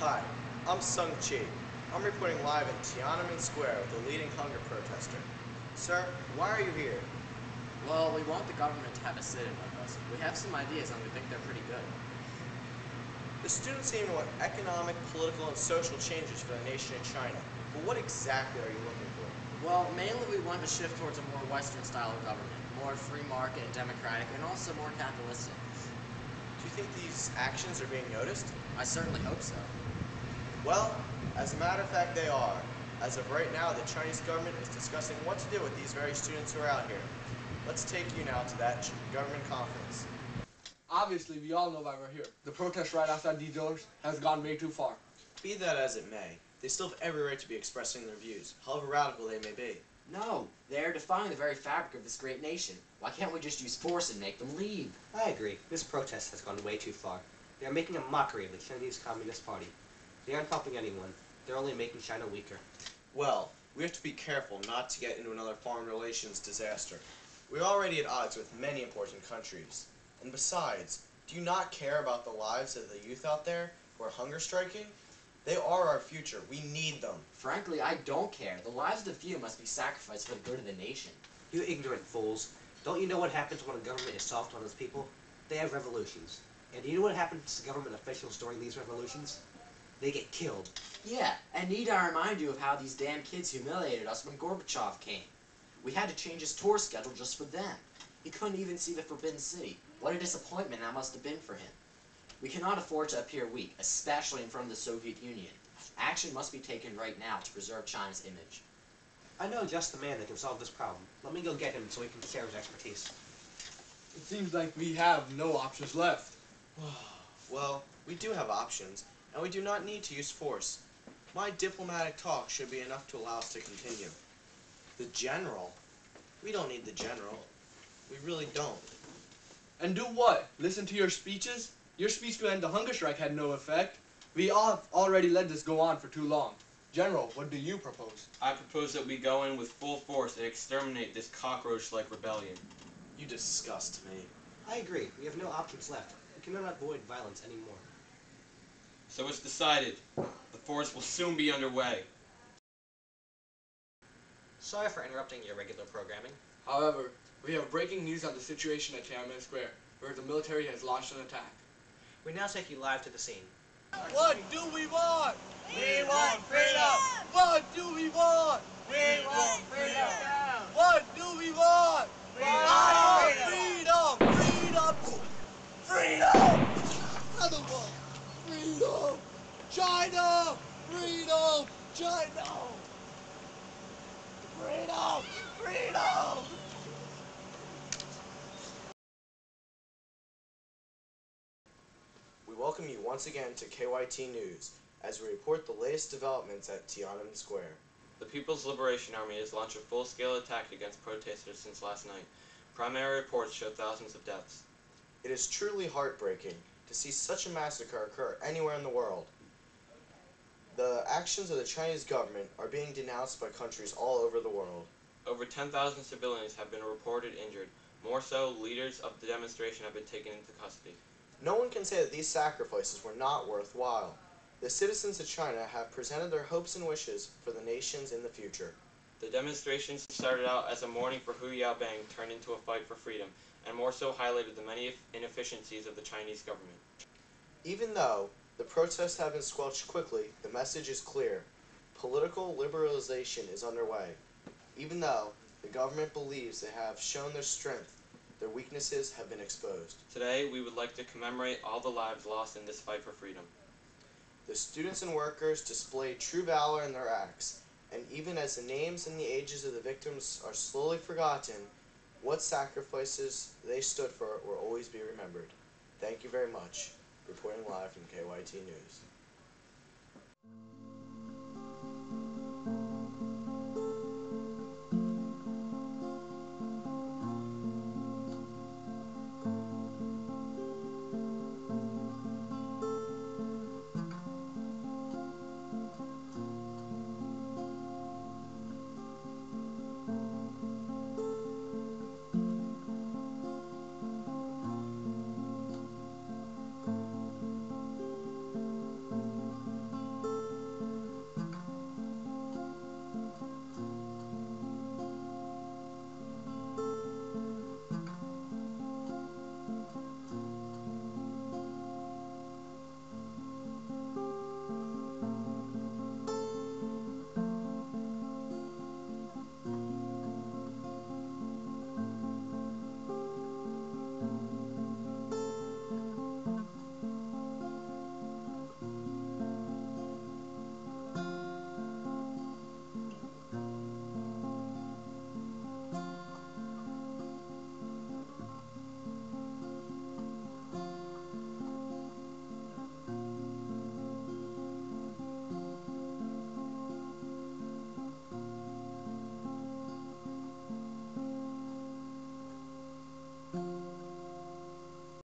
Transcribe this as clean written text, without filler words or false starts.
Hi, I'm Sung Chi. I'm reporting live in Tiananmen Square with a leading hunger protester. Sir, why are you here? Well, we want the government to have a sit-in with us. We have some ideas and we think they're pretty good. The students aim to want economic, political, and social changes for the nation in China. But what exactly are you looking for? Well, mainly we want to shift towards a more Western style of government, more free market and democratic, and also more capitalistic. Do you think these actions are being noticed? I certainly hope so. Well, as a matter of fact, they are. As of right now, the Chinese government is discussing what to do with these very students who are out here. Let's take you now to that government conference. Obviously, we all know why we're here. The protest right outside these doors has gone way too far. Be that as it may, they still have every right to be expressing their views, however radical they may be. No, they are defying the very fabric of this great nation. Why can't we just use force and make them leave? I agree. This protest has gone way too far. They are making a mockery of the Chinese Communist Party. They aren't helping anyone. They're only making China weaker. Well, we have to be careful not to get into another foreign relations disaster. We're already at odds with many important countries. And besides, do you not care about the lives of the youth out there who are hunger striking? They are our future. We need them. Frankly, I don't care. The lives of the few must be sacrificed for the good of the nation. You ignorant fools. Don't you know what happens when a government is soft on its people? They have revolutions. And do you know what happens to government officials during these revolutions? They get killed. Yeah, and need I remind you of how these damn kids humiliated us when Gorbachev came. We had to change his tour schedule just for them. He couldn't even see the Forbidden City. What a disappointment that must have been for him. We cannot afford to appear weak, especially in front of the Soviet Union. Action must be taken right now to preserve China's image. I know just the man that can solve this problem. Let me go get him so he can share his expertise. It seems like we have no options left. Well, we do have options, and we do not need to use force. My diplomatic talk should be enough to allow us to continue. The general? We don't need the general. We really don't. And do what? Listen to your speeches? Your speech to end the hunger strike had no effect. We all have already let this go on for too long. General, what do you propose? I propose that we go in with full force and exterminate this cockroach-like rebellion. You disgust me. I agree. We have no options left. We cannot avoid violence anymore. So it's decided. The force will soon be underway. Sorry for interrupting your regular programming. However, we have breaking news on the situation at Tiananmen Square, where the military has launched an attack. We now take you live to the scene. What do we want? We want freedom! What do we want? We want freedom! What do we want? We want freedom! Freedom! Freedom! Another one! Freedom! China! Freedom! China! Freedom! Freedom! We welcome you once again to KYT News as we report the latest developments at Tiananmen Square. The People's Liberation Army has launched a full-scale attack against protesters since last night. Primary reports show thousands of deaths. It is truly heartbreaking to see such a massacre occur anywhere in the world. The actions of the Chinese government are being denounced by countries all over the world. Over 10,000 civilians have been reported injured. More so, leaders of the demonstration have been taken into custody. No one can say that these sacrifices were not worthwhile. The citizens of China have presented their hopes and wishes for the nations in the future. The demonstrations started out as a mourning for Hu Yaobang turned into a fight for freedom, and more so highlighted the many inefficiencies of the Chinese government. Even though the protests have been squelched quickly, the message is clear. Political liberalization is underway. Even though the government believes they have shown their strength, their weaknesses have been exposed. Today, we would like to commemorate all the lives lost in this fight for freedom. The students and workers displayed true valor in their acts, and even as the names and the ages of the victims are slowly forgotten, what sacrifices they stood for will always be remembered. Thank you very much. Reporting live from KYT News.